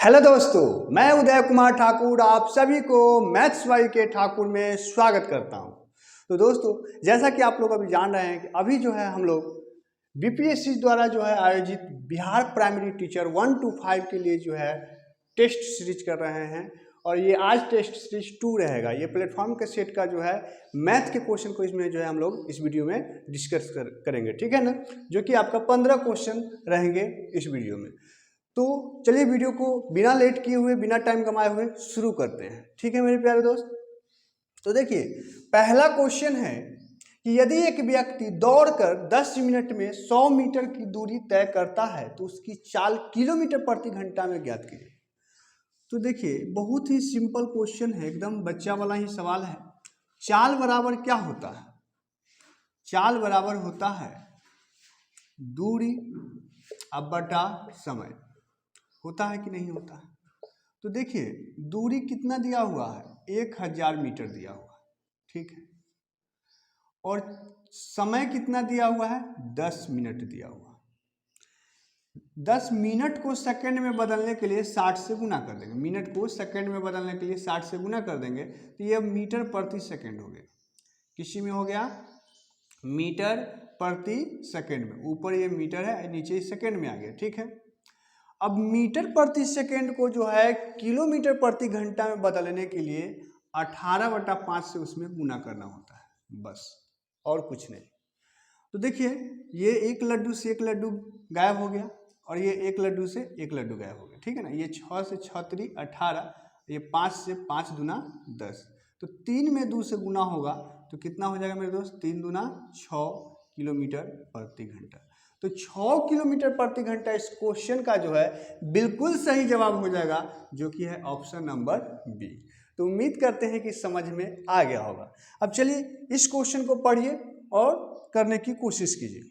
Hello दोस्तों, मैं उदय कुमार ठाकुर आप सभी को मैथ्स वाई के ठाकुर में स्वागत करता हूं। तो दोस्तों, जैसा कि आप लोग अभी जान रहे हैं कि अभी जो है हम लोग बीपीएससी द्वारा जो है आयोजित बिहार प्राइमरी टीचर 1 to 5 के लिए जो है टेस्ट सीरीज कर रहे हैं और ये आज टेस्ट सीरीज 2 रहेगा। ये प्लेटफॉर्म के सेट का जो है मैथ के क्वेश्चन को इसमें जो है हम लोग इस वीडियो में डिस्कस करेंगे, ठीक है ना, जो कि आपका 15 क्वेश्चन रहेंगे इस वीडियो में। तो चलिए वीडियो को बिना लेट किए हुए बिना टाइम कमाए हुए शुरू करते हैं, ठीक है मेरे प्यारे दोस्त। तो देखिए, पहला क्वेश्चन है कि यदि एक व्यक्ति दौड़कर 10 मिनट में 100 मीटर की दूरी तय करता है तो उसकी चाल किलोमीटर प्रति घंटा में ज्ञात कीजिए। तो देखिए, बहुत ही सिंपल क्वेश्चन है, एकदम बच्चा वाला ही सवाल है। चाल बराबर क्या होता है? चाल बराबर होता है दूरी अब बटा समय। होता है कि नहीं होता है? तो देखिए, दूरी कितना दिया हुआ है? 1000 मीटर दिया हुआ है, ठीक है। और समय कितना दिया हुआ है? 10 मिनट दिया हुआ है। 10 मिनट को सेकंड में बदलने के लिए 60 से गुना कर देंगे। मिनट को सेकंड में बदलने के लिए 60 से गुना कर देंगे तो ये मीटर प्रति सेकंड हो गया। किसी में हो गया मीटर प्रति सेकंड में। ऊपर ये मीटर है, नीचे सेकंड में आ गया, ठीक है। अब मीटर प्रति सेकंड को जो है किलोमीटर प्रति घंटा में बदलने के लिए 18/5 से उसमें गुना करना होता है, बस और कुछ नहीं। तो देखिए, ये एक लड्डू से एक लड्डू गायब हो गया और ये एक लड्डू से एक लड्डू गायब हो गया, ठीक है ना। ये 6 से 6 3 18, ये 5 से 5 दूना 10, तो 3 में 2 से गुना होगा तो कितना हो जाएगा मेरे दोस्त? 3 दूना 6 किलोमीटर प्रति घंटा। तो 6 किलोमीटर प्रति घंटा इस क्वेश्चन का जो है बिल्कुल सही जवाब हो जाएगा, जो कि है ऑप्शन नंबर बी। तो उम्मीद करते हैं कि समझ में आ गया होगा। अब चलिए इस क्वेश्चन को पढ़िए और करने की कोशिश कीजिए।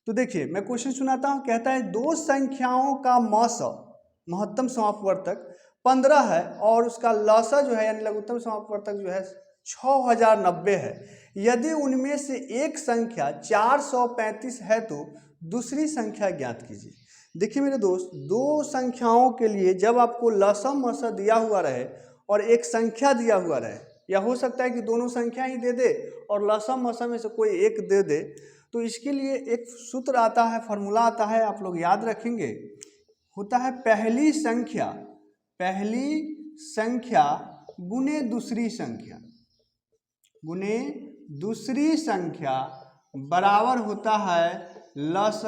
तो देखिए, मैं क्वेश्चन सुनाता हूं। कहता है दो संख्याओं का महत्तम समापवर्तक 15 है और उसका लसा जो है यानी लघुत्तम समापवर्तक जो है 6090 है। यदि उनमें से एक संख्या 435 है तो दूसरी संख्या ज्ञात कीजिए। देखिए मेरे दोस्त, दो संख्याओं के लिए जब आपको लसा मसा दिया हुआ रहे और एक संख्या दिया हुआ रहे, या हो सकता है कि दोनों संख्या ही दे दे और लसा मसा में से कोई एक दे दे, तो इसके लिए एक सूत्र आता है, फॉर्मूला आता है, आप लोग याद रखेंगे। होता है पहली संख्या गुने दूसरी संख्या गुने दूसरी संख्या बराबर होता है लस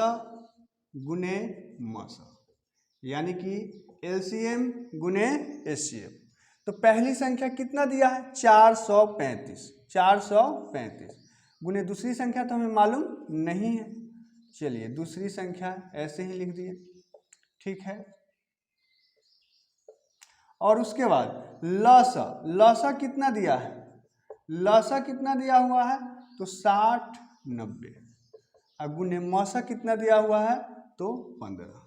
गुने मस, यानी कि एलसीएम गुने एचसीएफ। तो पहली संख्या कितना दिया है? 435 गुने दूसरी संख्या तो हमें मालूम नहीं है। चलिए दूसरी संख्या ऐसे ही लिख दिए, ठीक है। और उसके बाद लसा कितना दिया है? लसा कितना दिया हुआ है? तो 60 90। और गुने मसा कितना दिया हुआ है? तो 15,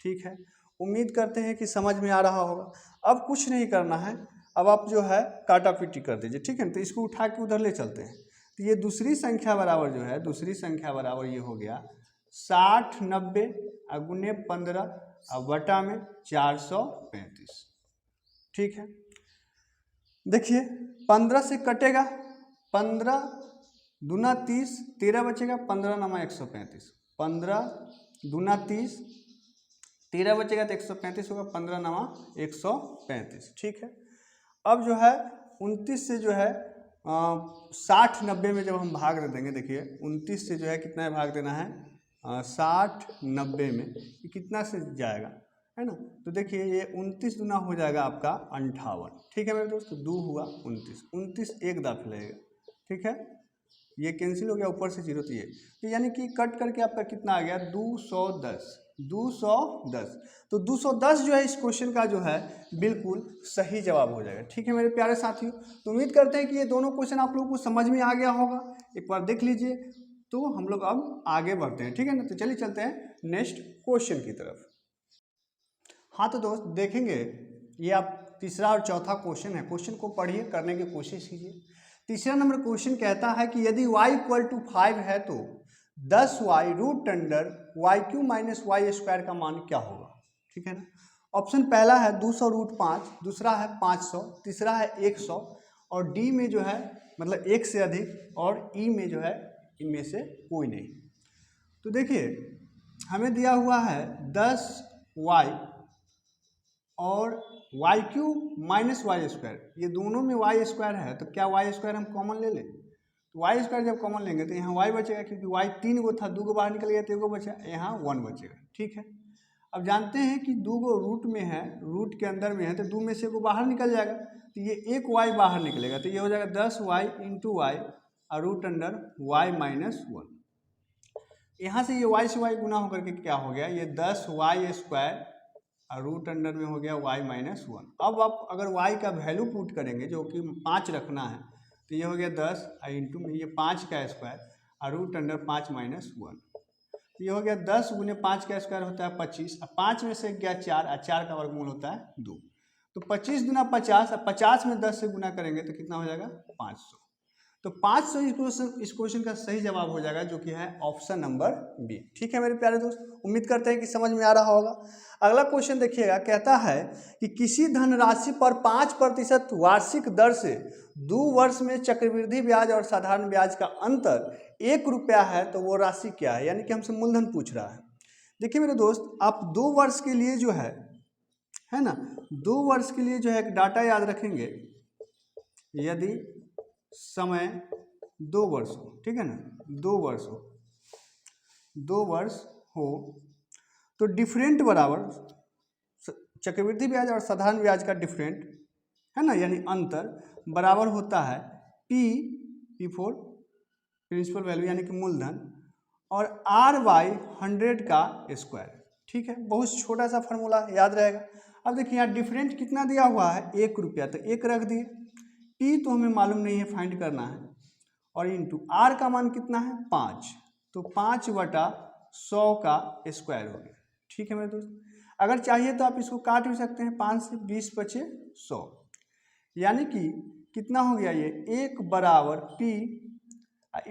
ठीक है। उम्मीद करते हैं कि समझ में आ रहा होगा। अब कुछ नहीं करना है, अब आप जो है काटा पीटी कर दीजिए, ठीक है। तो इसको उठा के उधर ले चलते हैं। तो ये दूसरी संख्या बराबर जो है, दूसरी संख्या बराबर ये हो गया 60 90 गुने 15 और बटा में 435, ठीक है। देखिए 15 से कटेगा, 15 दूना 30, 13 बचेगा, 15 नमा 135, 15 दूना 30, 13 बचेगा तो 135 होगा, 15 नमा 135, ठीक है। अब जो है 29 से जो है 60 90 में जब हम भाग दे देंगे, देखिए 29 से जो है कितना भाग देना है? 60 90 में कितना से जाएगा, है ना। तो देखिए ये 29 दूना हो जाएगा आपका 58, ठीक है मेरे दोस्त। 2 हुआ 29 एक दाखिल रहेगा, ठीक है। ये कैंसिल हो गया, ऊपर से 0 तो ये, तो यानी कि कट करके आपका कितना आ गया? 210। तो 210 जो है इस क्वेश्चन का जो है बिल्कुल सही जवाब हो जाएगा, ठीक है मेरे प्यारे साथियों। तो उम्मीद करते हैं कि ये दोनों क्वेश्चन आप लोगों को समझ में आ गया होगा। एक बार देख लीजिए। तो हम लोग अब आगे बढ़ते हैं, ठीक है ना। तो चलिए चलते हैं नेक्स्ट क्वेश्चन की तरफ। हाँ तो दोस्त देखेंगे, ये आप तीसरा और चौथा क्वेश्चन है, क्वेश्चन को पढ़िए, करने की कोशिश कीजिए। तीसरा नंबर क्वेश्चन कहता है कि यदि y = 5 है तो 10y √√y³ - y² का मान क्या होगा, ठीक है ना। ऑप्शन पहला है 200√5, दूसरा है 500, तीसरा है 100 और डी में जो है मतलब एक से अधिक और ई में जो है इनमें से कोई नहीं। तो देखिए हमें दिया हुआ है 10y और y cube minus y square, ये दोनों में वाई स्क्वायर है तो क्या वाई स्क्वायर हम कॉमन ले लें? तो वाई स्क्वायर जब कॉमन लेंगे तो यहाँ वाई बचेगा क्योंकि वाई 3 गो था, 2 गो बाहर निकल गया तो 1 गो बचा, यहाँ 1 बचेगा। ठीक है, अब जानते हैं कि 2 गो रूट में है, रूट के अंदर में है तो 2 में से 1 गो बाहर निकल जाएगा तो ये 1 वाई बाहर निकलेगा तो ये हो जाएगा 10y इंटू वाई और रूट अंडर y माइनस 1। यहाँ से ये y से y गुना होकर के क्या हो गया, ये 10y स्क्वायर और रूट अंडर में हो गया y माइनस 1। अब आप अगर y का वैल्यू पुट करेंगे जो कि 5 रखना है तो ये हो गया 10 इंटू में ये 5 का स्क्वायर और रूट अंडर 5 माइनस 1, ये हो गया 10 गुने 5 का स्क्वायर होता है 25 और 5 में से गया 4 और 4 का वर्गमूल होता है 2, तो 25 गुना 50 और 50 में 10 से गुना करेंगे तो कितना हो जाएगा 500। तो 500 इस क्वेश्चन का सही जवाब हो जाएगा जो कि है ऑप्शन नंबर बी। ठीक है मेरे प्यारे दोस्त, उम्मीद करते हैं कि समझ में आ रहा होगा। अगला क्वेश्चन देखिएगा, कहता है कि किसी धनराशि पर 5% वार्षिक दर से 2 वर्ष में चक्रवृद्धि ब्याज और साधारण ब्याज का अंतर 1 रुपया है तो वो राशि क्या है, यानी कि हमसे मूलधन पूछ रहा है। देखिए मेरे दोस्त, आप 2 वर्ष के लिए जो है ना 2 वर्ष के लिए जो है एक डाटा याद रखेंगे, यदि समय 2 वर्ष हो, ठीक है ना, 2 वर्ष हो तो डिफरेंट बराबर चक्रवृद्धि ब्याज और साधारण ब्याज का डिफरेंट है ना, यानी अंतर बराबर होता है P फॉर प्रिंसिपल वैल्यू यानी कि मूलधन और R/100 का स्क्वायर। ठीक है, बहुत छोटा सा फार्मूला याद रहेगा। अब देखिए यहाँ डिफरेंट कितना दिया हुआ है 1 रुपया तो 1 रख दिए, P तो हमें मालूम नहीं है, फाइंड करना है, और इंटू R का मान कितना है 5 तो 5/100 का स्क्वायर हो गया। ठीक है मेरे दोस्त, अगर चाहिए तो आप इसको काट भी सकते हैं, 5 से 20 बचे 100, यानी कि कितना हो गया ये 1 बराबर P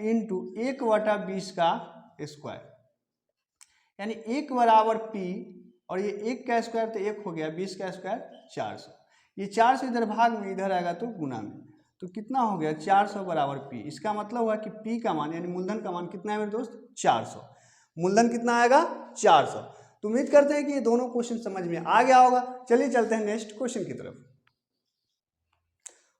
इंटू 1/20 का स्क्वायर, यानी 1 बराबर P और ये 1 का स्क्वायर तो 1 हो गया, 20 का स्क्वायर 400, ये 400 इधर भाग में इधर आएगा तो गुना में, तो कितना हो गया 400 बराबर P। इसका मतलब हुआ कि P का मान यानी मूलधन का मान कितना है मेरे दोस्त 400, मूलधन कितना आएगा 400। तो उम्मीद करते हैं कि ये दोनों क्वेश्चन समझ में आ गया होगा। चलिए चलते हैं नेक्स्ट क्वेश्चन की तरफ।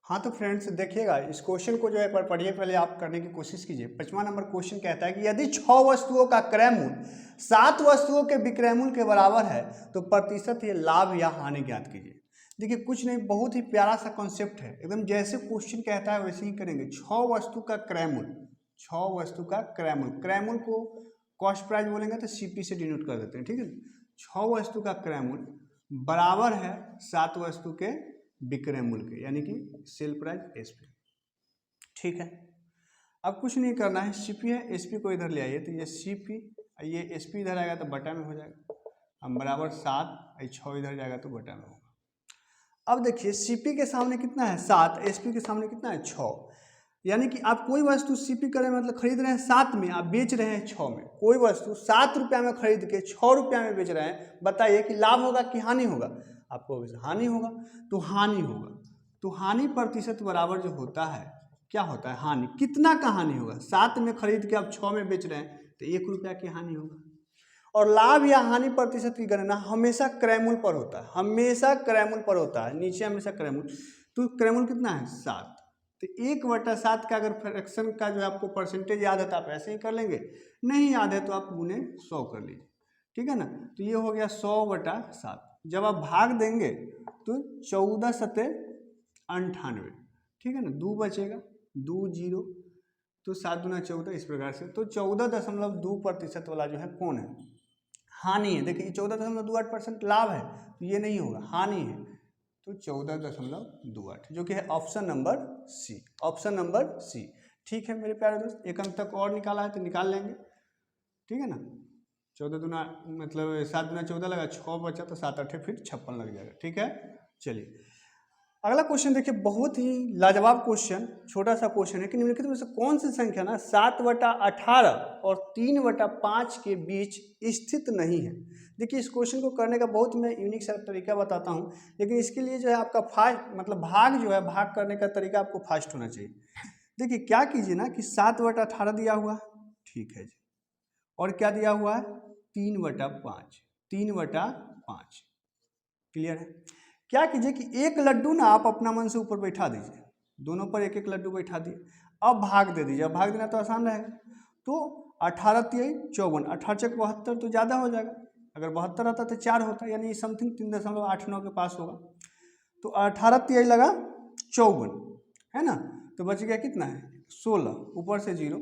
हाँ तो फ्रेंड्स देखिएगा, इस क्वेश्चन को जो है एक बार पढ़िए, पहले आप करने की कोशिश कीजिए। 5वां नंबर क्वेश्चन कहता है कि यदि 6 वस्तुओं का क्रय मूल्य 7 वस्तुओं के विक्रय मूल्य के बराबर है तो प्रतिशत ये लाभ या हानि ज्ञात कीजिए। देखिए कुछ नहीं, बहुत ही प्यारा सा कॉन्सेप्ट है, एकदम जैसे क्वेश्चन कहता है वैसे ही करेंगे। 6 वस्तु का क्रय मूल्य, 6 वस्तु का क्रय मूल्य, क्रय मूल्य को कॉस्ट प्राइस बोलेंगे तो CP से डिनोट कर देते हैं। ठीक है, 6 वस्तु का क्रय मूल्य बराबर है 7 वस्तु के विक्रय मूल्य के, यानी कि सेल प्राइस SP। ठीक है, अब कुछ नहीं करना है, CP है, SP को इधर ले आइए तो ये CP, ये SP इधर आएगा तो बटा में हो जाएगा, हम बराबर 7, 6 इधर जाएगा तो बटा में होगा। अब देखिए CP के सामने कितना है 7, SP के सामने कितना है 6, यानी कि आप कोई वस्तु CP करें मतलब खरीद रहे हैं 7 में, आप बेच रहे हैं 6 में। कोई वस्तु 7 रुपया में खरीद के 6 रुपया में बेच रहे हैं, बताइए कि लाभ होगा कि हानि होगा? आपको हानि होगा, तो हानि होगा। तो हानि प्रतिशत बराबर जो होता है क्या होता है हानि, कितना का हानि होगा? 7 में खरीद के आप 6 में बेच रहे हैं तो 1 रुपया की हानि होगा। और लाभ या हानि प्रतिशत की गणना हमेशा क्रय मूल्य पर होता है, हमेशा क्रय मूल्य पर होता है, नीचे हमेशा क्रय मूल्य। तो क्रय मूल्य कितना है 7, तो 1/7 का अगर फ्रैक्शन का जो आपको परसेंटेज याद है तो आप ऐसे ही कर लेंगे, नहीं याद है तो आप गुने 100 कर लीजिए। ठीक है ना, तो ये हो गया 100/7। जब आप भाग देंगे तो 14 सते 98, ठीक है ना, 2 बचेगा, 2 0 तो 7 दूना 14, इस प्रकार से। तो 14.2% वाला जो है कौन है? हानि है। देखिए 14.28% लाभ है तो ये नहीं होगा, हानि है, तो 14.28 जो कि है option number C, option number C. ठीक है मेरे प्यारे दोस्त, एक अंक तक और निकाला है तो निकाल लेंगे। ठीक है ना, 14 दूना मतलब 7 दूना 14 लगा, 6 बचा तो 7 8 फिर 56 लग जाएगा। ठीक है, चलिए अगला क्वेश्चन देखिए, बहुत ही लाजवाब क्वेश्चन, छोटा सा क्वेश्चन है कि निम्नलिखित में से कौन सी संख्या ना 7/18 और 3/5 के बीच स्थित नहीं है। देखिए इस क्वेश्चन को करने का बहुत मैं यूनिक सा तरीका बताता हूँ, लेकिन इसके लिए जो है आपका फास्ट मतलब भाग जो है, भाग करने का तरीका आपको फास्ट होना चाहिए। देखिए क्या कीजिए ना कि 7/18 दिया हुआ, ठीक है जी, और क्या दिया हुआ है 3/5, 3/5, क्लियर है। क्या कीजिए कि एक लड्डू ना आप अपना मन से ऊपर बैठा दीजिए, दोनों पर एक एक लड्डू बैठा दिए, अब भाग दे दीजिए। अब भाग देना तो आसान रहेगा, तो 18 तिहाई 54, 18 चक 72 तो ज़्यादा हो जाएगा। अगर 72 रहता तो 4 होता, यानी समथिंग 3.89 के पास होगा। तो 18 तिहाई लगा 54, है ना, तो बच गया कितना है 16, ऊपर से 0,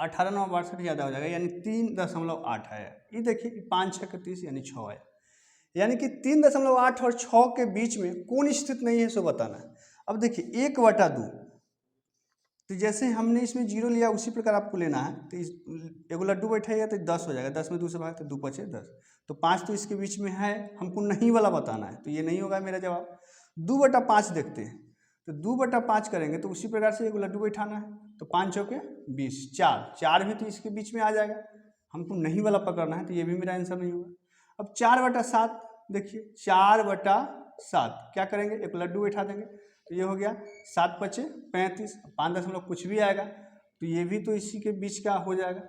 18 9 62 ज़्यादा हो जाएगा, यानी 3.8 है। ये देखिए 5 6 30 यानी 6 है, यानी कि 3.8 और 6 के बीच में कौन स्थित नहीं है सो बताना है। अब देखिए 1/2, तो जैसे हमने इसमें 0 लिया उसी प्रकार आपको लेना है। तो इस एगो लड्डू बैठेगा तो 10 हो जाएगा, 10 में 2 से भाग तो 2 5 10, तो 5 तो इसके बीच में है, हमको नहीं वाला बताना है, तो ये नहीं होगा मेरा जवाब। 2/5 देखते हैं, तो 2/5 करेंगे तो उसी प्रकार से एगो लड्डू बैठाना है, तो 5 चौके 20, 4 भी तो इसके बीच में आ जाएगा, हमको नहीं वाला पकड़ना है, तो ये भी मेरा आंसर नहीं होगा। अब 4/7 देखिए, 4/7 क्या करेंगे, एक लड्डू बैठा देंगे, तो ये हो गया 7 5 35, 5 दशमलव कुछ भी आएगा, तो ये भी तो इसी के बीच का हो जाएगा,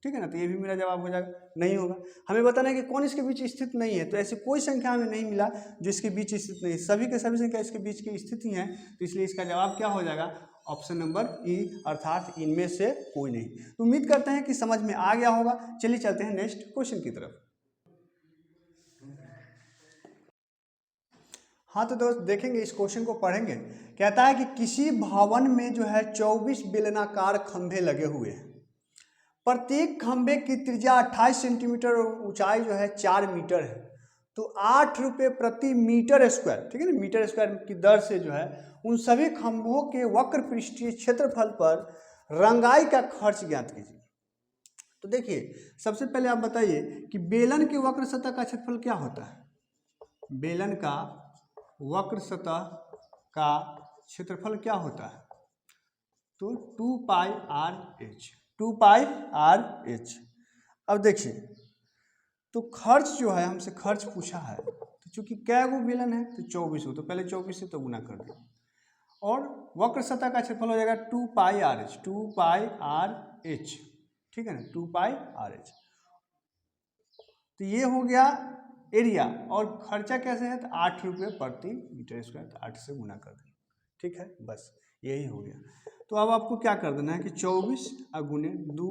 ठीक है ना, तो ये भी मेरा जवाब हो जाएगा, नहीं होगा। हमें बताना है कि कौन इसके बीच स्थित नहीं है, तो ऐसी कोई संख्या हमें नहीं मिला जो इसके बीच स्थित नहीं है, सभी के सभी संख्या इसके बीच की स्थित ही हैं, तो इसलिए इसका जवाब क्या हो जाएगा, ऑप्शन नंबर ई, अर्थात इनमें से कोई नहीं। तो उम्मीद करते हैं कि समझ में आ गया होगा। चलिए चलते हैं नेक्स्ट क्वेश्चन की तरफ। हाँ तो दोस्त देखेंगे, इस क्वेश्चन को पढ़ेंगे। कहता है कि किसी भवन में जो है 24 बेलनाकार खंभे लगे हुए हैं, प्रत्येक खंभे की त्रिज्या 28 सेंटीमीटर और ऊंचाई जो है 4 मीटर है, तो 8 रुपये प्रति मीटर स्क्वायर, ठीक है ना, मीटर स्क्वायर की दर से जो है उन सभी खंभों के वक्र पृष्ठीय क्षेत्रफल पर रंगाई का खर्च ज्ञात कीजिए। तो देखिए सबसे पहले आप बताइए कि बेलन के वक्र सतह का क्षेत्रफल क्या होता है। बेलन का वक्र सतह का क्षेत्रफल क्या होता है, तो 2πr/h, 2πr/h। अब देखिए तो खर्च जो है, हमसे खर्च पूछा है, तो चूंकि कै गो बेलन है तो 24 हो, तो पहले 24 से तो गुना कर दें, और वक्र सतह का क्षेत्रफल हो जाएगा 2πr/h, 2πr/h, ठीक है ना, 2πr/h। तो ये हो गया एरिया, और खर्चा कैसे है, तो 8 रुपये प्रति मीटर स्क्वायर, तो 8 से गुना कर दें, ठीक है, बस यही हो गया। तो अब आपको क्या कर देना है कि 24 गुने 2,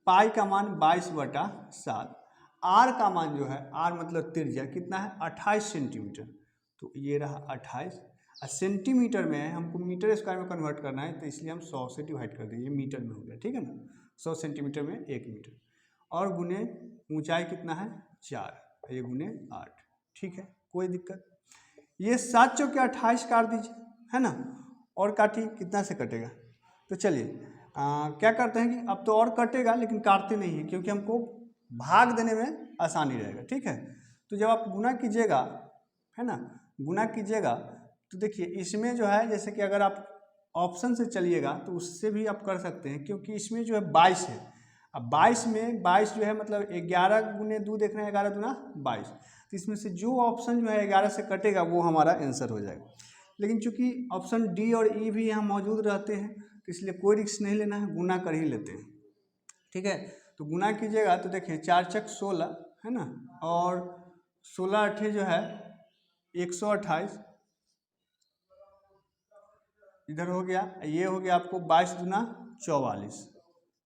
पाई का मान 22/7, आर का मान जो है, आर मतलब त्रिज्या कितना है 28 सेंटीमीटर, तो ये रहा 28, और सेंटीमीटर में है, हमको मीटर स्क्वायर में कन्वर्ट करना है, तो इसलिए हम 100 से डिवाइड कर देंगे, मीटर में हो गया, ठीक है ना, 100 सेंटीमीटर में 1 मीटर, और गुने ऊंचाई कितना है 4, ये गुने 8, ठीक है, कोई दिक्कत। ये 7 चौके 28 काट दीजिए, है ना, और काटिए, कितना से कटेगा, तो चलिए क्या करते हैं कि अब तो और कटेगा लेकिन काटते नहीं है, क्योंकि हमको भाग देने में आसानी रहेगा, ठीक है। तो जब आप गुना कीजिएगा, है ना, गुना कीजिएगा, तो देखिए इसमें जो है, जैसे कि अगर आप ऑप्शन से चलिएगा तो उससे भी आप कर सकते हैं, क्योंकि इसमें जो है 22 है। अब 22 में 22 जो है मतलब 11 गुने 2 देख रहे हैं, 11 दूना 22, तो इसमें से जो ऑप्शन जो है 11 से कटेगा वो हमारा आंसर हो जाएगा। लेकिन चूंकि ऑप्शन डी और ई भी यहाँ मौजूद रहते हैं, तो इसलिए कोई रिस्क नहीं लेना है, गुना कर ही लेते हैं, ठीक है। तो गुना कीजिएगा तो देखिए 4 चक 16, है ना, और 16 अठे जो है 128, इधर हो गया, ये हो गया आपको 22 दूना 44,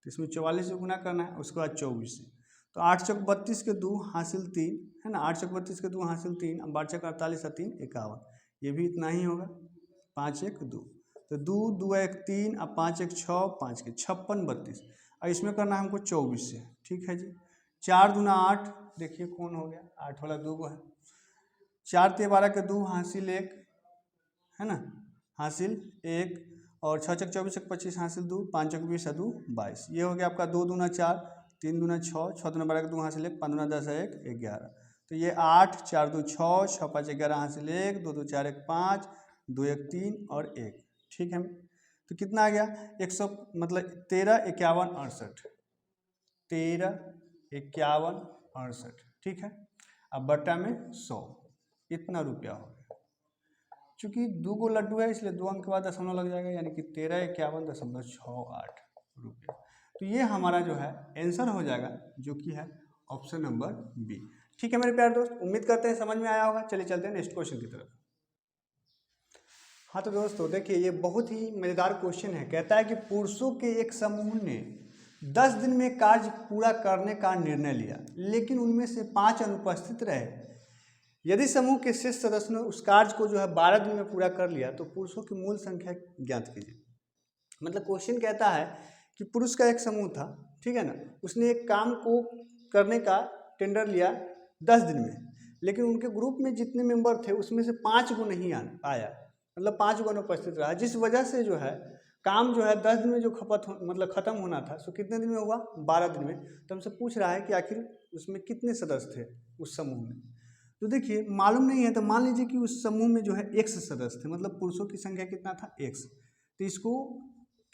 तो इसमें 44 से गुना करना है, उसके बाद 24 से, तो 8 चक 32 के 2 हासिल 3, है ना, 8 चक 32 के 2 हासिल 3, 12 चक 48 3 51, ये भी इतना ही होगा, 5 1 2, तो 2 2 1 3, अब 5 1 6, 5 के 56 32, और इसमें करना है हमको 24 से, ठीक है जी। 4 दूना 8, देखिए कौन हो गया, 8 वाला 2 को है, 4 ते 12 के 2 हासिल 1, है ना, हासिल 1, और 6 चक 24 चक 25 हासिल 2, 5 चक 20 2 22, ये हो गया आपका 2 दूना 4, 3 दूना 6, 6 दूना 12 के 2 हासिल 1, 5 दूना 10 1 11, तो ये 8, 4 2 6, 6 5 11 हासिल 1, 2 2 4 1 5, 2 1 3 और 1, ठीक है। तो कितना आ गया 100 मतलब 13 51 68, 13 51 68, ठीक है। अब बट्टा में 100, इतना रुपया हो गया। चूंकि 2 गो लड्डू है इसलिए 2 अंक के बाद दशमलव लग जाएगा, यानी कि 1351.68 रुपया। तो ये हमारा जो है आंसर हो जाएगा, जो कि है ऑप्शन नंबर बी। ठीक है मेरे प्यारे दोस्त, उम्मीद करते हैं समझ में आया होगा। चलिए चलते हैं नेक्स्ट क्वेश्चन की तरफ। हाँ तो दोस्तों देखिए, ये बहुत ही मज़ेदार क्वेश्चन है। कहता है कि पुरुषों के एक समूह ने 10 दिन में कार्य पूरा करने का निर्णय लिया, लेकिन उनमें से 5 अनुपस्थित रहे। यदि समूह के शेष सदस्यों ने उस कार्य को जो है 12 दिन में पूरा कर लिया, तो पुरुषों की मूल संख्या ज्ञात कीजिए। मतलब क्वेश्चन कहता है कि पुरुष का एक समूह था, ठीक है ना, उसने एक काम को करने का टेंडर लिया 10 दिन में, लेकिन उनके ग्रुप में जितने मेंबर थे उसमें से 5 को नहीं आया, मतलब 5 को अनुपस्थित रहा, जिस वजह से जो है काम जो है 10 दिन में जो मतलब ख़त्म होना था, सो कितने दिन में हुआ 12 दिन में। तो हमसे पूछ रहा है कि आखिर उसमें कितने सदस्य थे उस समूह में। तो देखिए मालूम नहीं है, तो मान लीजिए कि उस समूह में जो है x सदस्य थे, मतलब पुरुषों की संख्या कितना था x। तो इसको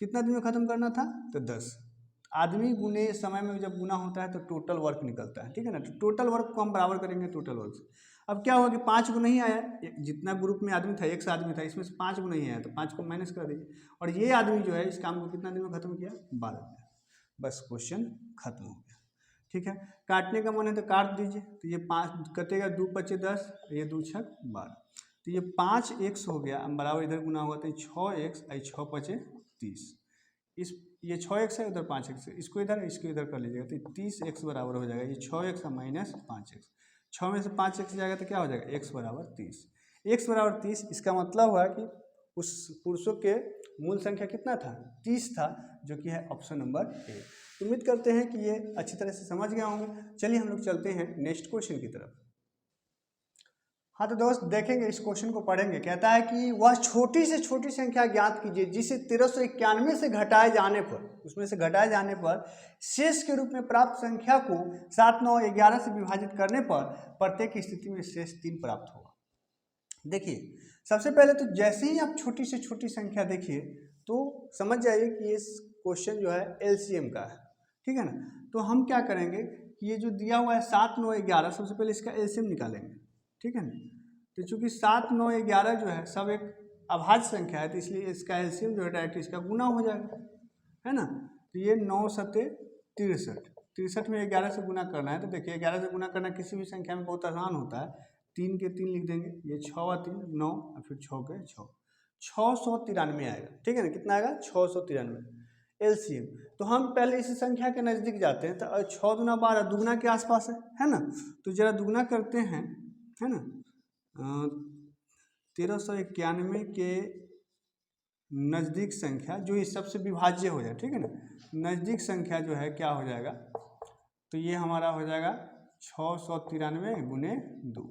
कितना दिन में ख़त्म करना था, तो 10। आदमी गुने समय में जब गुना होता है तो टोटल वर्क निकलता है, ठीक है ना। तो टोटल वर्क को हम बराबर करेंगे टोटल वर्क से। अब क्या हुआ कि 5 को नहीं आया, जितना ग्रुप में आदमी था 1 आदमी था, इसमें से 5 को नहीं आया, तो 5 को माइनस कर दीजिए। और ये आदमी जो है इस काम को कितना दिन में ख़त्म किया, 12 दिन। बस क्वेश्चन खत्म हो गया, ठीक है। काटने का मन है तो काट दीजिए। तो ये 5 कटेगा, 2 5 10, ये 2 6 12। तो ये 5 x हो गया, हम बराबर इधर गुना हुआ तो 6x, 6 5 30। इस ये 6x है, उधर 5x है, इसको इधर कर लीजिएगा तो 30x बराबर हो जाएगा। ये 6x माइनस 5x, 6 में से 5x जाएगा तो क्या हो जाएगा, x बराबर 30। x बराबर 30, इसका मतलब हुआ कि उस पुरुषों के मूल संख्या कितना था, 30 था, जो कि है ऑप्शन नंबर ए। उम्मीद करते हैं कि ये अच्छी तरह से समझ गए होंगे। चलिए हम लोग चलते हैं नेक्स्ट क्वेश्चन की तरफ। हाँ तो दोस्त देखेंगे, इस क्वेश्चन को पढ़ेंगे। कहता है कि वह छोटी से छोटी संख्या ज्ञात कीजिए जिसे 1391 से घटाए जाने पर, उसमें से घटाए जाने पर शेष के रूप में प्राप्त संख्या को 7 9 11 से विभाजित करने पर प्रत्येक स्थिति में शेष 3 प्राप्त होगा। देखिए सबसे पहले तो जैसे ही आप छोटी से छोटी संख्या देखिए तो समझ जाइए कि ये क्वेश्चन जो है एलसीएम का है, ठीक है ना। तो हम क्या करेंगे कि ये जो दिया हुआ है 7 9 11, सबसे पहले इसका एलसीएम निकालेंगे, ठीक है ना। तो चूंकि 7 9 11 जो है सब एक अभाज्य संख्या है, तो इसलिए इसका एलसीएम जो है डायरेक्ट इसका गुना हो जाएगा, है ना। तो ये 9 7 63, 63 में 11 से गुना करना है। तो देखिए 11 से गुना करना किसी भी संख्या में बहुत आसान होता है। 3 के 3 लिख देंगे, ये 6 व 3 9 और फिर 6 के 6, 693 आएगा, ठीक है ना। कितना आएगा, 693 एलसीएम। तो हम पहले इस संख्या के नज़दीक जाते हैं, तो 6 दूना 12, दुगना के आसपास है ना। तो जरा दुगना करते हैं, है ना। 1391 के नज़दीक संख्या जो इस सबसे विभाज्य हो जाए, ठीक है ना, नज़दीक संख्या जो है क्या हो जाएगा, तो ये हमारा हो जाएगा 693 गुने 2।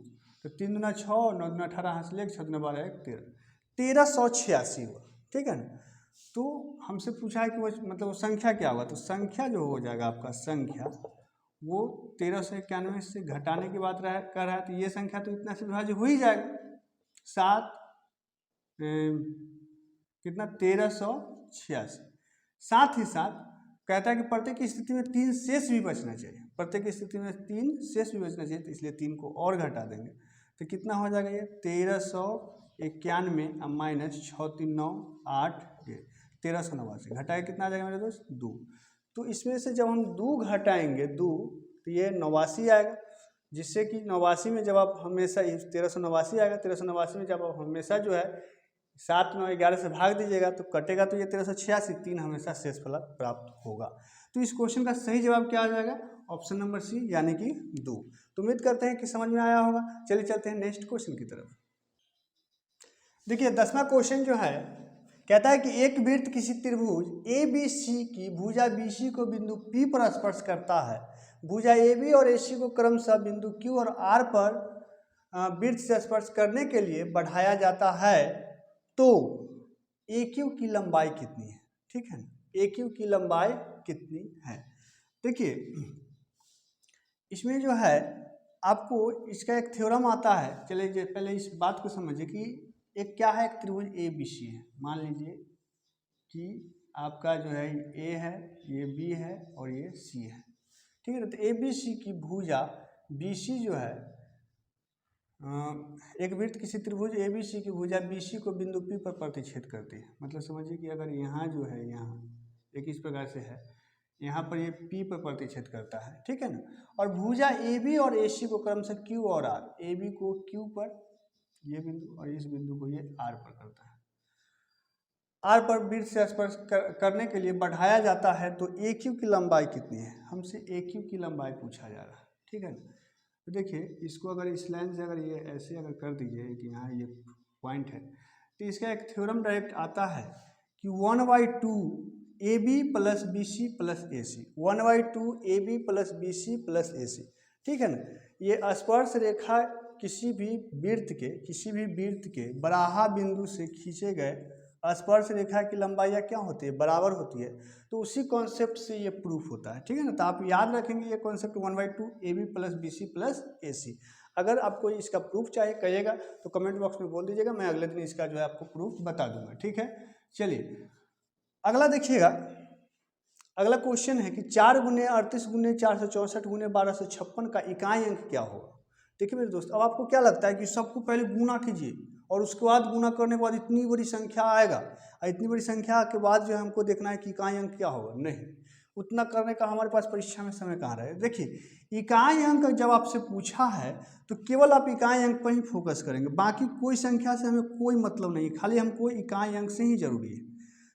तो 3 दूना 6, 9 दूना 18, हाथ से लेकर 6 दूना 12 13, 1386 हुआ, ठीक है ना। तो हमसे पूछा है कि वो मतलब वो संख्या क्या हुआ, तो संख्या जो हो जाएगा आपका संख्या वो 1391 से घटाने की बात कर रहा है। तो ये संख्या तो इतना से विभाज्य हो ही जाएगा, 7 कितना 1386। साथ ही साथ कहता है कि प्रत्येक स्थिति में 3 शेष भी बचना चाहिए, प्रत्येक स्थिति में 3 शेष भी बचना चाहिए, तो इसलिए 3 को और घटा देंगे। तो कितना हो जाएगा ये 1391 माइनस 6 3 9 8 1389, घटाए कितना आ जाएगा मेरे दोस्त 2। तो इसमें से जब हम 2 घटाएंगे 2, तो ये 89 आएगा, जिससे कि 89 में जब आप हमेशा 1389 आएगा, 1389 में जब आप हमेशा जो है 7 9 11 से भाग दीजिएगा तो कटेगा, तो ये 1386, 3 हमेशा शेषफल प्राप्त होगा। तो इस क्वेश्चन का सही जवाब क्या आ जाएगा, ऑप्शन नंबर सी, यानी कि 2। तो उम्मीद करते हैं कि समझ में आया होगा। चलिए चलते हैं नेक्स्ट क्वेश्चन की तरफ। देखिए 10वां क्वेश्चन जो है कहता है कि एक वृत्त किसी त्रिभुज ए बी सी की भुजा BC को बिंदु P पर स्पर्श करता है। भुजा AB और AC को क्रमशः बिंदु Q और R पर वृत्त से स्पर्श करने के लिए बढ़ाया जाता है, तो AQ की लंबाई कितनी है, ठीक है ना। AQ की लंबाई कितनी है, देखिए इसमें जो है आपको इसका एक थ्योरम आता है। चलिए पहले इस बात को समझिए कि एक क्या है, एक त्रिभुज ए बी सी है। मान लीजिए कि आपका जो है ए है, ये बी है और ये सी है, ठीक है ना। तो ए बी सी की भुजा बी सी जो है एक वृत्त किसी त्रिभुज ए बी सी की भुजा बी सी को बिंदु पी पर प्रतिच्छेद करती है। मतलब समझिए कि अगर यहाँ जो है, यहाँ एक इस प्रकार से है, यहाँ पर ये पी पर प्रतिच्छेद करता है, ठीक है ना। और भुजा ए बी और ए सी को क्रमशः क्यू और आर, ए बी को क्यू पर ये बिंदु और इस बिंदु को ये आर पर करता है। आर पर वृत्त से स्पर्श करने के लिए बढ़ाया जाता है। तो ए क्यू की लंबाई कितनी है, हमसे ए क्यू की लंबाई पूछा जा रहा है, ठीक है ना। तो देखिए इसको अगर इस लाइन से अगर ये ऐसे अगर कर दीजिए कि यहाँ ये पॉइंट है, तो इसका एक थ्योरम डायरेक्ट आता है कि 1/2 A B plus B C plus A C, 1/2 A B plus B C plus A C, ठीक है ना। ये स्पर्श रेखा किसी भी वृत्त के बराहा बिंदु से खींचे गए स्पर्श रेखा की लंबाई क्या होती है, बराबर होती है। तो उसी कॉन्सेप्ट से ये प्रूफ होता है, ठीक है ना। तो आप याद रखेंगे ये concept 1/2 A B plus B C plus A C. अगर आपको इसका प्रूफ चाहिए कहिएगा तो कमेंट बॉक्स में बोल दीजिएगा, मैं अगले दिन इसका जो है आपको प्रूफ बता दूंगा, ठीक है। चलिए अगला देखिएगा, अगला क्वेश्चन है कि 4 × 38 × 464 × 1256 का इकाई अंक क्या होगा। देखिए मेरे दोस्त, अब आपको क्या लगता है कि सबको पहले गुना कीजिए और उसके बाद गुना करने के बाद इतनी बड़ी संख्या आएगा, और इतनी बड़ी संख्या के बाद जो है हमको देखना है कि इकाई अंक क्या होगा। नहीं, उतना करने का हमारे पास परीक्षा में समय कहाँ रहे। देखिए इकाई अंक जब आपसे पूछा है तो केवल आप इकाई अंक पर ही फोकस करेंगे, बाकी कोई संख्या से हमें कोई मतलब नहीं, खाली हमको इकाई अंक से ही जरूरी है।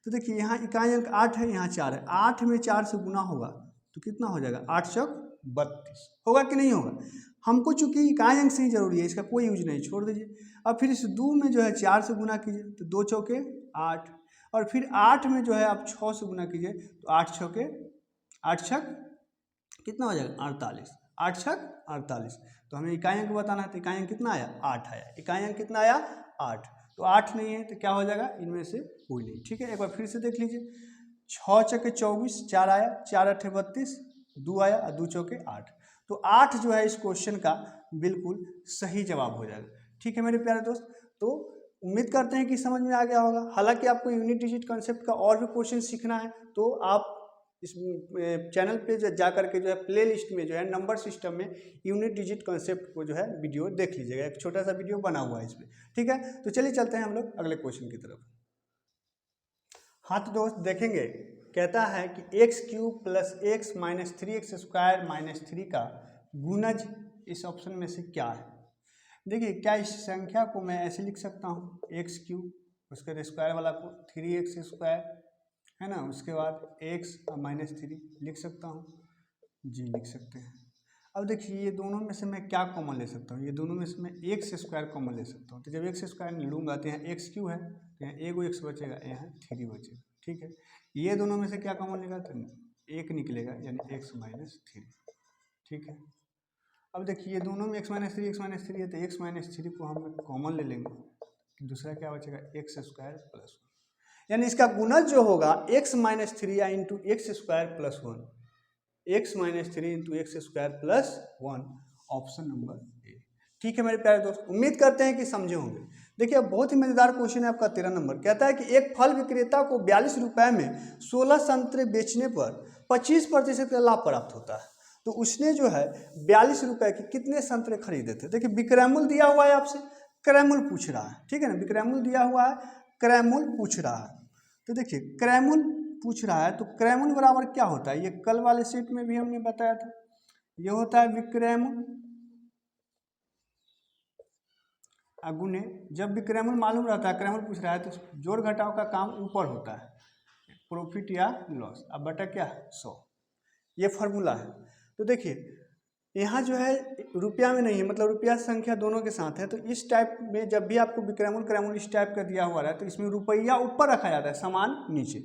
तो देखिए यहाँ इकाई अंक 8 है, यहाँ 4 है, 8 में 4 से गुना होगा तो कितना हो जाएगा, 8 चौक 32 होगा कि नहीं होगा। हमको चूंकि इकाई अंक से ही जरूरी है, इसका कोई यूज नहीं, छोड़ दीजिए। अब फिर इस 2 में जो है 4 से गुना कीजिए तो 2 चौके 8, और फिर 8 में जो है आप 6 से गुना कीजिए तो 8 छके 8 छक कितना हो जाएगा, 48, 8 छक 48। तो हमें इकाई अंक बताना है, तो इकाई अंक कितना आया, 8 आया। इकाई अंक कितना आया, 8। तो 8 नहीं है तो क्या हो जाएगा, इनमें से कोई नहीं, ठीक है। एक बार फिर से देख लीजिए, 6 छके 24, 4 आया, 4 8 32, 2 आया और 2 चौके 8। तो 8 जो है इस क्वेश्चन का बिल्कुल सही जवाब हो जाएगा, ठीक है मेरे प्यारे दोस्त। तो उम्मीद करते हैं कि समझ में आ गया होगा। हालांकि आपको यूनिट डिजिट कॉन्सेप्ट का और भी क्वेश्चन सीखना है तो आप इस चैनल पे जा करके जो है प्ले लिस्ट में जो है नंबर सिस्टम में यूनिट डिजिट कॉन्सेप्ट को जो है वीडियो देख लीजिएगा, एक छोटा सा वीडियो बना हुआ है इसमें, ठीक है। तो चलिए चलते हैं हम लोग अगले क्वेश्चन की तरफ। हाँ तो दोस्त देखेंगे, कहता है कि x³ + x - 3x² - 3 का गुणज इस ऑप्शन में से क्या है। देखिए क्या इस संख्या को मैं ऐसे लिख सकता हूँ, x³ उसके स्क्वायर वाला को 3x² है ना, उसके बाद x - 3 लिख सकता हूँ, जी लिख सकते हैं। अब देखिए ये दोनों में से मैं क्या कॉमन ले सकता हूँ, ये दोनों में से मैं x² कॉमन ले सकता हूँ। तो जब x² लूँगा तो यहाँ x³ है तो यहाँ एगो x बचेगा, यहाँ 3 बचेगा, ठीक है। ये दोनों में से क्या कॉमन लेगा, तो 1 निकलेगा यानी x - 3, ठीक है। अब देखिए ये दोनों में x - 3 है तो x - 3 को हम कॉमन ले लेंगे, दूसरा क्या बचेगा, x² + 1, यानी इसका गुणज जो होगा x - 3 या into x² + 1, x - 3 into x² + 1, option number A, ठीक है मेरे प्यारे दोस्त। उम्मीद करते हैं कि समझे होंगे। देखिए अब बहुत ही मजेदार क्वेश्चन है आपका 13 नंबर, कहता है कि एक फल विक्रेता को 42 रुपए में 16 संतरे बेचने पर 25% का लाभ प्राप्त होता है। तो उसने जो है 42 रुपए के कितने संतरे खरीदे थे। देखिए विक्रयमूल्य दिया हुआ है, आपसे क्रयमूल्य पूछ रहा है, ठीक है ना। विक्रयमूल्य दिया हुआ है, क्रयमूल्य पूछ रहा है। तो देखिए क्रयमूल्य पूछ रहा है तो क्रयमूल्य बराबर क्या होता है, ये कल वाले सेट में भी हमने बताया था, ये होता है विक्रयमूल्य गुणे, जब विक्रयमूल्य मालूम रहता है, क्रयमूल्य पूछ रहा है तो जोड़ घटाव का काम ऊपर होता है, प्रॉफिट या लॉस, अब बटा क्या 100, ये फॉर्मूला है। तो देखिए यहाँ जो है रुपया में नहीं है, मतलब रुपया संख्या दोनों के साथ है। तो इस टाइप में जब भी आपको विक्रयमूल्य क्रयमूल्य इस टाइप का दिया हुआ है तो इसमें रुपया ऊपर रखा जाता है, सामान नीचे।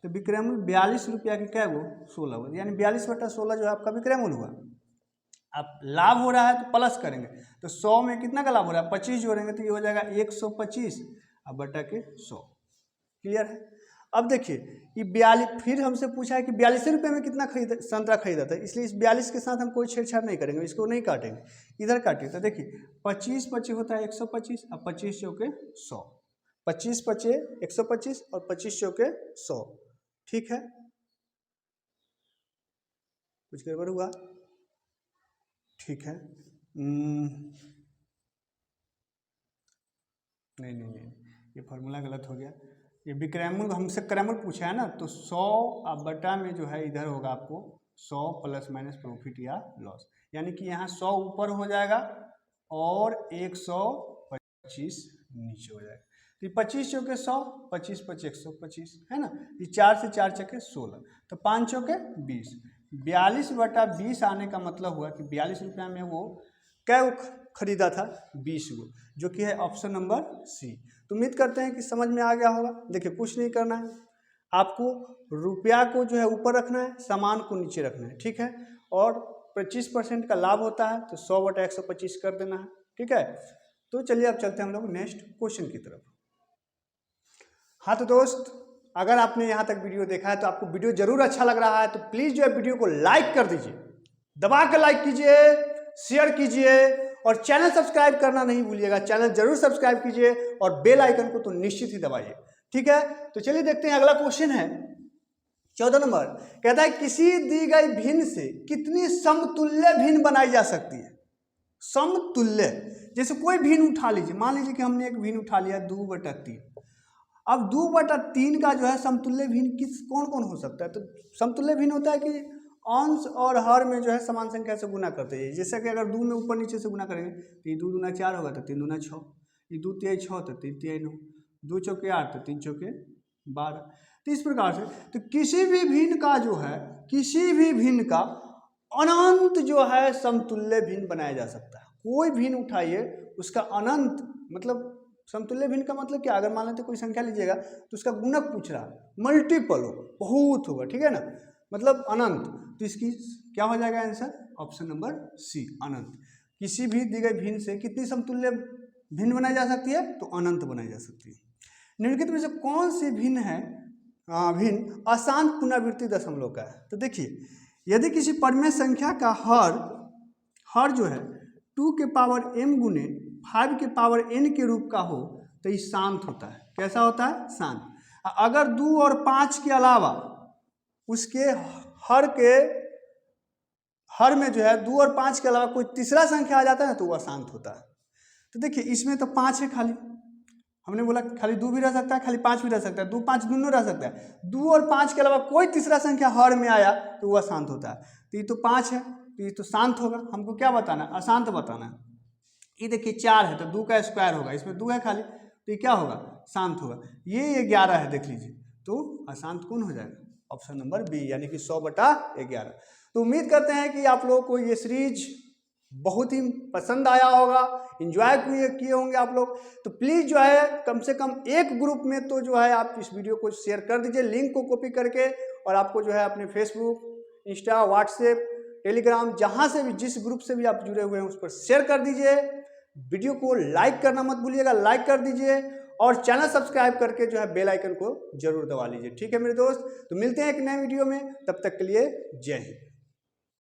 तो विक्रयमूल्य 42 रुपया के क्या गो 16, यानी 42/16 जो है आपका विक्रयमूल्य हुआ। अब लाभ हो रहा है तो प्लस करेंगे, तो 100 में कितना का लाभ हो रहा है, 25 जोड़ेंगे तो ये हो जाएगा 125 अब बटा के 100, क्लियर है। अब देखिए ये 42, फिर हमसे पूछा है कि 42 रुपये में कितना संतरा खरीदा था, इसलिए इस 42 के साथ हम कोई छेड़छाड़ नहीं करेंगे, इसको नहीं काटेंगे, इधर काटिए। तो देखिए 25 25 होता है 125, अब 25 चौके 100, 25 25 125 और 25 चौके 100, ठीक है। कुछ गड़बड़ हुआ? ठीक है। नहीं, ये फॉर्मूला गलत हो गया। ये विक्रैमुल, हमसे क्रैमुल पूछा है ना, तो 100 बटा में जो है इधर होगा आपको 100 प्लस माइनस प्रॉफिट या लॉस, यानी कि यहाँ 100 ऊपर हो जाएगा और 125 नीचे हो जाएगा। तो ये 25 चौके 100, 25 25 125 है ना, ये 4 से 4 चौके 16, तो 5 चौके 20, 42 बटा 20 आने का मतलब हुआ कि 42 रुपया में वो क्या खरीदा था, 20 गो, जो कि है ऑप्शन नंबर सी। तो उम्मीद करते हैं कि समझ में आ गया होगा। देखिए कुछ नहीं करना है, आपको रुपया को जो है ऊपर रखना है, सामान को नीचे रखना है, ठीक है। और 25% का लाभ होता है तो 100 बटा 125 कर देना है, ठीक है। तो चलिए अब चलते हैं हम लोग नेक्स्ट क्वेश्चन की तरफ। हाँ तो दोस्त, अगर आपने यहाँ तक वीडियो देखा है तो आपको वीडियो जरूर अच्छा लग रहा है, तो प्लीज़ जो है वीडियो को लाइक कर दीजिए, दबा कर लाइक कीजिए, शेयर कीजिए और चैनल सब्सक्राइब करना नहीं भूलिएगा। चैनल जरूर सब्सक्राइब कीजिए और बेल आइकन को तो निश्चित ही दबाइए, ठीक है। तो चलिए देखते हैं, अगला क्वेश्चन है 14 नंबर। कहता है किसी दी गई भिन्न से कितनी समतुल्य भिन्न बनाई जा सकती है। समतुल्य, जैसे कोई भिन्न उठा लीजिए, मान लीजिए कि हमने एक भिन्न उठा लिया 2/3। अब 2/3 का जो है समतुल्य भिन्न कौन कौन हो सकता है। तो समतुल्य भिन्न होता है कि अंश और हर में जो है समान संख्या से गुना करते हैं। जैसे कि अगर 2 में ऊपर नीचे से गुना करेंगे तो ये 2 दूना 4 होगा, तो 3 दूना 6, ये 2 तिहाई 6, तो 3 तिहाई 9, 2 चौके 8, तो 3 चौके 12। तो इस प्रकार से तो किसी भी भिन्न का जो है, किसी भी भिन्न का अनंत जो है समतुल्य भिन्न बनाया जा सकता है। कोई भिन्न उठाइए उसका अनंत, मतलब समतुल्य भिन्न का मतलब क्या, अगर मान लेते कोई संख्या लीजिएगा तो उसका गुणक पूछ रहा, मल्टीपल हो, बहुत होगा, ठीक है ना, मतलब अनंत। तो इसकी क्या हो जाएगा आंसर, ऑप्शन नंबर सी, अनंत। किसी भी दी गई भिन्न से कितनी समतुल्य भिन्न बनाई जा सकती है, तो अनंत बनाई जा सकती है। निम्नलिखित में से कौन सी भिन्न है, भिन्न अशांत पुनरावृत्ति दशमलव का है। तो देखिए यदि किसी परिमेय संख्या का हर जो है 2 के पावर m गुने 5 के पावर n के रूप का हो तो ये शांत होता है। कैसा होता है, शांत। अगर 2 और 5 के अलावा उसके हर में जो है 2 और 5 के अलावा कोई तीसरा संख्या आ जाता है तो वह शांत होता है। तो देखिए इसमें तो 5 है, खाली हमने बोला खाली 2 भी रह सकता है, खाली 5 भी रह सकता है, 2 5 दोनों रह सकता है। 2 और 5 के अलावा कोई तीसरा संख्या हर में आया तो वह शांत होता है। तो ये तो 5 है तो ये तो शांत होगा। हमको क्या बताना है, अशांत बताना है। ये देखिए 4 है तो 2 का स्क्वायर होगा, इसमें 2 है खाली, तो ये क्या होगा, शांत होगा। ये 11 है, देख लीजिए, तो अशांत कौन हो जाएगा, ऑप्शन नंबर बी, यानी कि 100/11। तो उम्मीद करते हैं कि आप लोगों को ये सीरीज बहुत ही पसंद आया होगा, इंजॉय किए होंगे आप लोग। तो प्लीज़ जो है कम से कम एक ग्रुप में तो जो है आप इस वीडियो को शेयर कर दीजिए, लिंक को कॉपी करके, और आपको जो है अपने फेसबुक, इंस्टा, व्हाट्सएप, टेलीग्राम, जहाँ से भी, जिस ग्रुप से भी आप जुड़े हुए हैं उस पर शेयर कर दीजिए। वीडियो को लाइक करना मत भूलिएगा, लाइक कर दीजिए और चैनल सब्सक्राइब करके जो है बेल आइकन को जरूर दबा लीजिए, ठीक है मेरे दोस्त। तो मिलते हैं एक नए वीडियो में, तब तक के लिए जय हिंद।